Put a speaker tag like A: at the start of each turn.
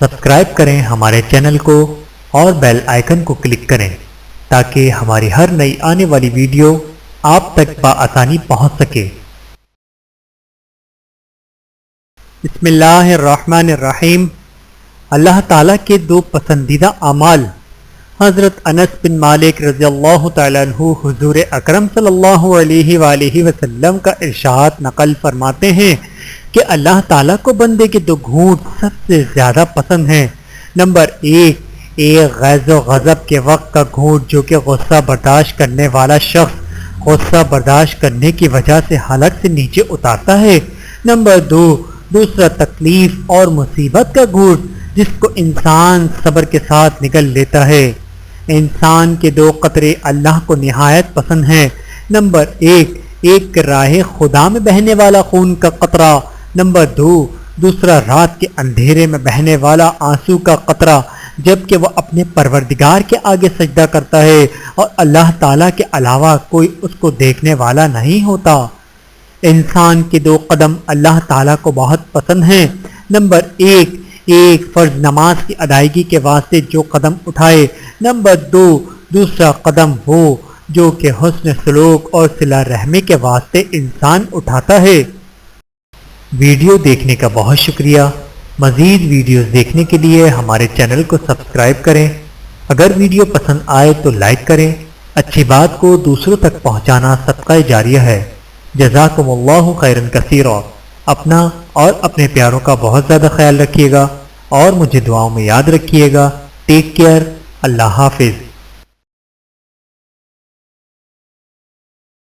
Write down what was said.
A: Subscribe کریں ہمارے channel کو اور بیل آئیکن کو کلک کریں تاکہ ہماری ہر نئی آنے والی ویڈیو آپ تک بآسانی پہنچ سکے۔ بسم اللہ الرحمن الرحیم۔ اللہ تعالیٰ کے دو پسندیدہ اعمال۔ حضرت انس بن مالک رضی اللہ تعالیٰ عنہ حضور اکرم صلی اللہ علیہ وآلہ وسلم کا ارشاد نقل فرماتے ہیں کہ اللہ تعالیٰ کو بندے کے دو گھونٹ سب سے زیادہ پسند ہیں۔ نمبر ایک غیظ و غضب کے وقت کا گھونٹ، جو کہ غصہ برداشت کرنے والا شخص غصہ برداشت کرنے کی وجہ سے حلق سے نیچے اتارتا ہے۔ نمبر دوسرا تکلیف اور مصیبت کا گھونٹ، جس کو انسان صبر کے ساتھ نگل لیتا ہے۔ انسان کے دو قطرے اللہ کو نہایت پسند ہیں۔ نمبر ایک راہ خدا میں بہنے والا خون کا قطرہ۔ نمبر دوسرا رات کے اندھیرے میں بہنے والا آنسو کا قطرہ، جبکہ وہ اپنے پروردگار کے آگے سجدہ کرتا ہے اور اللہ تعالیٰ کے علاوہ کوئی اس کو دیکھنے والا نہیں ہوتا۔ انسان کے دو قدم اللہ تعالیٰ کو بہت پسند ہیں۔ نمبر ایک فرض نماز کی ادائیگی کے واسطے جو قدم اٹھائے۔ نمبر دوسرا قدم وہ جو کہ حسن سلوک اور صلہ رحمی کے واسطے انسان اٹھاتا ہے۔ ویڈیو دیکھنے کا بہت شکریہ۔ مزید ویڈیوز دیکھنے کے لیے ہمارے چینل کو سبسکرائب کریں۔ اگر ویڈیو پسند آئے تو لائک کریں۔ اچھی بات کو دوسروں تک پہنچانا صدقہ جاریہ ہے۔ جزاکم اللہ خیرا کثیرا۔ اپنا اور اپنے پیاروں کا بہت زیادہ خیال رکھیے گا اور مجھے دعاؤں میں یاد رکھیے گا۔ Take care. اللہ حافظ۔